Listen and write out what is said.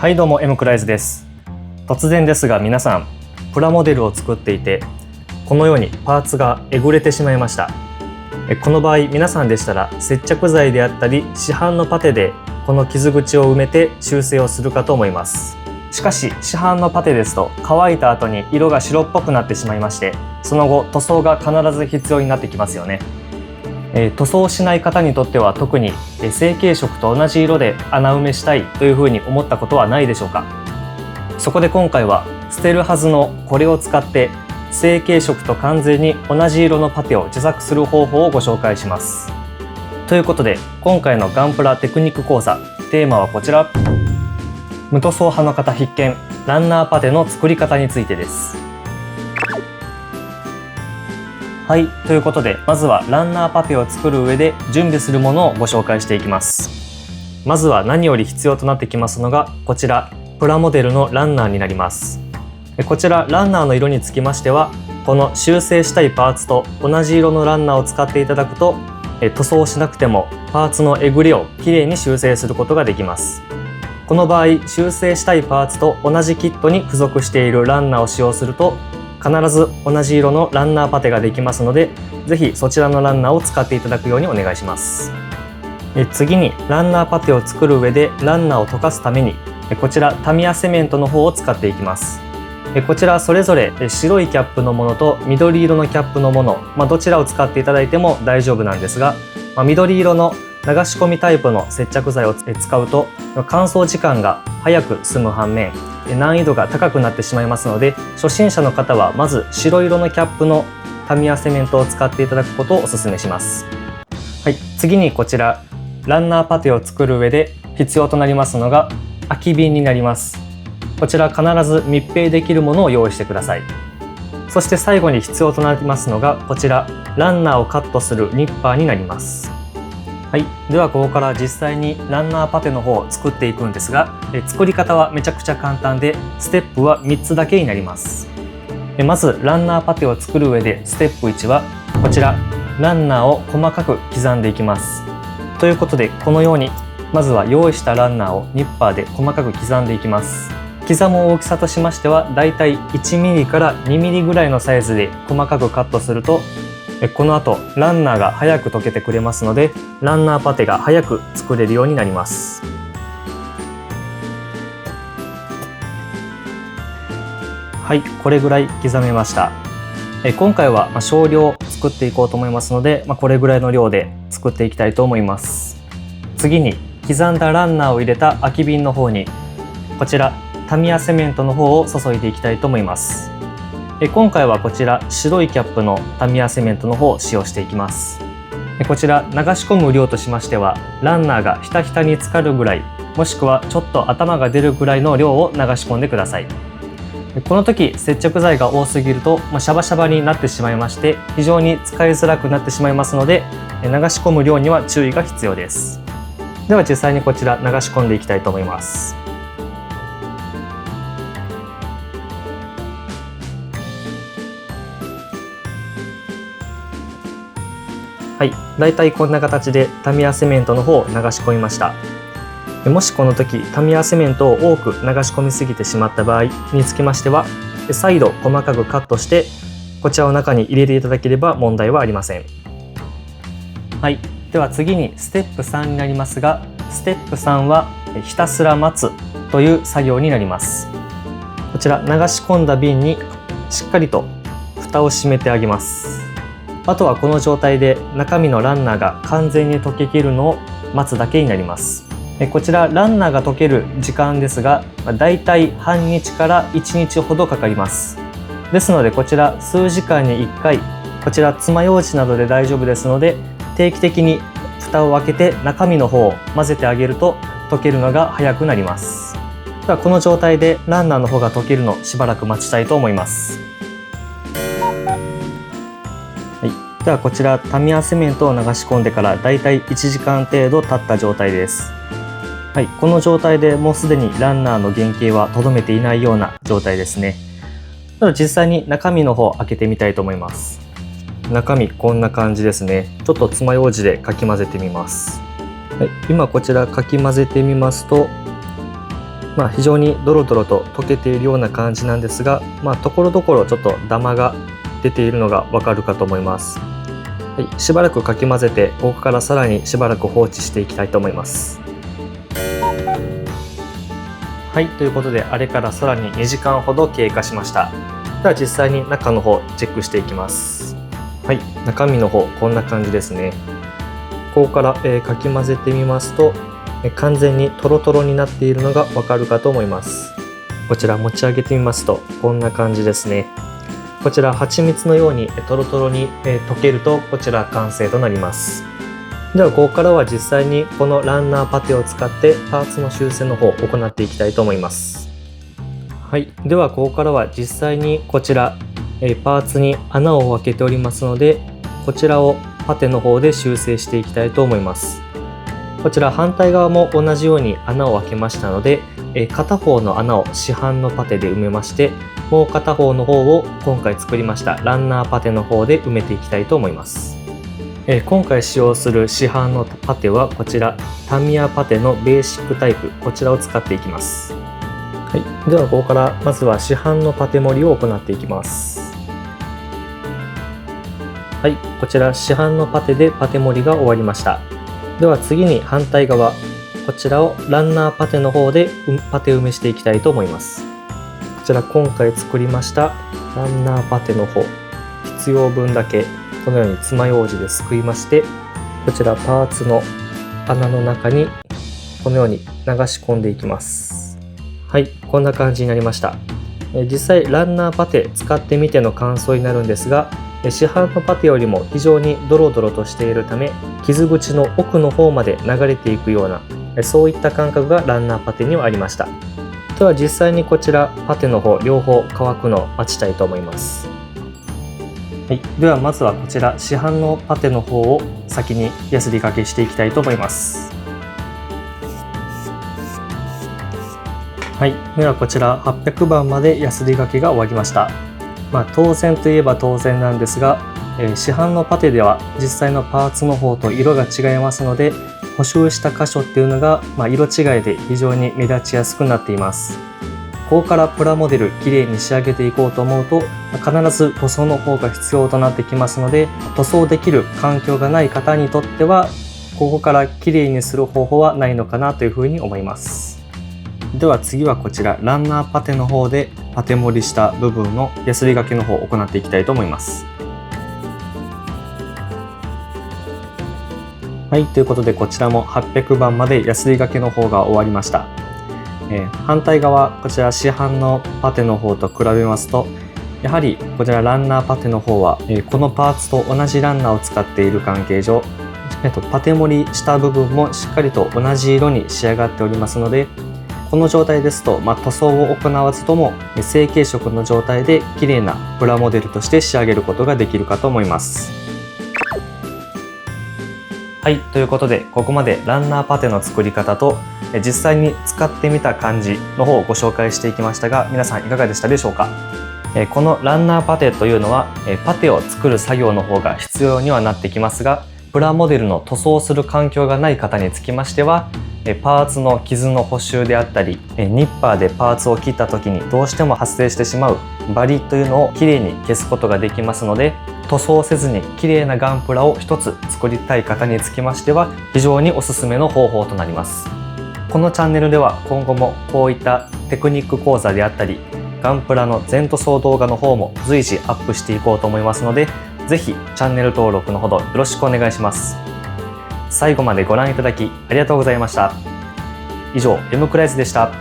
はいどうも M クライズです。突然ですが皆さん、プラモデルを作っていてこのようにパーツがえぐれてしまいました。この場合皆さんでしたら接着剤であったり市販のパテでこの傷口を埋めて修正をするかと思います。しかし市販のパテですと乾いた後に色が白っぽくなってしまいまして、その後塗装が必ず必要になってきますよね。塗装しない方にとっては特に成型色と同じ色で穴埋めしたいというふうに思ったことはないでしょうか。そこで今回は捨てるはずのこれを使って成型色と完全に同じ色のパテを自作する方法をご紹介します。ということで今回のガンプラテクニック講座、テーマはこちら。無塗装派の方必見、ランナーパテの作り方についてです。はい、ということでまずはランナーパテを作る上で準備するものをご紹介していきます。まずは何より必要となってきますのがこちら、プラモデルのランナーになります。こちらランナーの色につきましてはこの修正したいパーツと同じ色のランナーを使っていただくと塗装しなくてもパーツのえぐれをきれいに修正することができます。この場合修正したいパーツと同じキットに付属しているランナーを使用すると必ず同じ色のランナーパテができますので、ぜひそちらのランナーを使っていただくようにお願いします。次にランナーパテを作る上でランナーを溶かすためにこちらタミヤセメントの方を使っていきます。こちらそれぞれ白いキャップのものと緑色のキャップのもの、どちらを使っていただいても大丈夫なんですが、緑色の流し込みタイプの接着剤を使うと乾燥時間が早く済む反面難易度が高くなってしまいますので、初心者の方はまず白色のキャップのタミヤセメントを使っていただくことをお勧めします。はい、次にこちらランナーパテを作る上で必要となりますのが空き瓶になります。こちら必ず密閉できるものを用意してください。そして最後に必要となりますのがこちらランナーをカットするニッパーになります。はい、ではここから実際にランナーパテの方を作っていくんですが、作り方はめちゃくちゃ簡単でステップは3つだけになります。まずランナーパテを作る上でステップ1はこちらランナーを細かく刻んでいきます。ということでこのようにまずは用意したランナーをニッパーで細かく刻んでいきます。刻む大きさとしましてはだいたい 1mm から 2mm ぐらいのサイズで細かくカットするとこの後ランナーが早く溶けてくれますのでランナーパテが早く作れるようになります。はい、これぐらい刻めました。今回は少量作っていこうと思いますので、これぐらいの量で作っていきたいと思います。次に刻んだランナーを入れた空き瓶の方にこちらタミヤセメントの方を注いでいきたいと思います。今回はこちら白いキャップのタミヤセメントの方を使用していきます。こちら流し込む量としましてはランナーがひたひたに浸かるぐらい、もしくはちょっと頭が出るぐらいの量を流し込んでください。この時接着剤が多すぎるとシャバシャバになってしまいまして非常に使いづらくなってしまいますので流し込む量には注意が必要です。では実際にこちら流し込んでいきたいと思います。はい、だいたいこんな形でタミヤセメントの方を流し込みました。もしこの時タミヤセメントを多く流し込みすぎてしまった場合につきましては再度細かくカットしてこちらを中に入れていただければ問題はありません。はい、では次にステップ3になりますが、ステップ3はひたすら待つという作業になります。こちら流し込んだ瓶にしっかりと蓋を閉めてあげます。あとはこの状態で中身のランナーが完全に溶けきるのを待つだけになります。こちらランナーが溶ける時間ですがだいたい半日から1日ほどかかります。ですのでこちら数時間に1回こちら爪楊枝などで大丈夫ですので定期的に蓋を開けて中身の方を混ぜてあげると溶けるのが早くなります。ではこの状態でランナーの方が溶けるのをしばらく待ちたいと思います。ではこちらタミヤセメントを流し込んでからだいたい1時間程度経った状態です。はい、この状態でもうすでにランナーの原型はとどめていないような状態ですね。では実際に中身の方を開けてみたいと思います。中身こんな感じですね。ちょっと爪楊枝でかき混ぜてみます。はい、今こちらかき混ぜてみますと非常にドロドロと溶けているような感じなんですが、ところどころちょっとダマが出ているのがわかるかと思います。はい、しばらくかき混ぜて、ここからさらにしばらく放置していきたいと思います。はい、ということであれからさらに2時間ほど経過しました。では実際に中の方チェックしていきます。はい、中身の方こんな感じですね。ここから、かき混ぜてみますと、完全にトロトロになっているのがわかるかと思います。こちら持ち上げてみますとこんな感じですね。こちら蜂蜜のようにトロトロに溶けるとこちら完成となります。ではここからは実際にこのランナーパテを使ってパーツの修正の方を行っていきたいと思います。はい、ではここからは実際にこちらパーツに穴を開けておりますので、こちらをパテの方で修正していきたいと思います。こちら反対側も同じように穴を開けましたので、片方の穴を市販のパテで埋めまして、もう片方の方を今回作りましたランナーパテの方で埋めていきたいと思います。今回使用する市販のパテはこちらタミヤパテのベーシックタイプ、こちらを使っていきます。はい、ではここからまずは市販のパテ盛りを行っていきます。はい、こちら市販のパテでパテ盛りが終わりました。では次に反対側、こちらをランナーパテの方でパテ埋めしていきたいと思います。こちら今回作りましたランナーパテの方、必要分だけこのように爪楊枝ですくいまして、こちらパーツの穴の中にこのように流し込んでいきます。はい、こんな感じになりました。実際ランナーパテ使ってみての感想になるんですが、市販のパテよりも非常にドロドロとしているため、傷口の奥の方まで流れていくような、そういった感覚がランナーパテにはありました。では実際にこちらパテの方両方乾くのを待ちたいと思います。はい、ではまずはこちら市販のパテの方を先にヤスリ掛けしていきたいと思います。はい、ではこちら800番までヤスリ掛けが終わりました。当然といえば当然なんですが、市販のパテでは実際のパーツの方と色が違いますので、補修した箇所っていうのが、色違いで非常に目立ちやすくなっています。ここからプラモデルきれいに仕上げていこうと思うと、必ず塗装の方が必要となってきますので、塗装できる環境がない方にとってはここからきれいにする方法はないのかなというふうに思います。では次はこちらランナーパテの方でパテ盛りした部分のヤスリ掛けの方を行っていきたいと思います。はい、ということでこちらも800番までヤスリ掛けの方が終わりました。反対側、こちら市販のパテの方と比べますと、やはりこちらランナーパテの方は、このパーツと同じランナーを使っている関係上、パテ盛りした部分もしっかりと同じ色に仕上がっておりますので、この状態ですと、塗装を行わずとも成型色の状態で綺麗なプラモデルとして仕上げることができるかと思います。はい、ということでここまでランナーパテの作り方と実際に使ってみた感じの方をご紹介していきましたが、皆さんいかがでしたでしょうか。このランナーパテというのはパテを作る作業の方が必要にはなってきますが、プラモデルの塗装する環境がない方につきましては、パーツの傷の補修であったり、ニッパーでパーツを切った時にどうしても発生してしまうバリというのをきれいに消すことができますので、塗装せずにきれいなガンプラを一つ作りたい方につきましては非常におすすめの方法となります。このチャンネルでは今後もこういったテクニック講座であったり、ガンプラの全塗装動画の方も随時アップしていこうと思いますので、ぜひチャンネル登録のほどよろしくお願いします。最後までご覧いただきありがとうございました。以上、Mクライスでした。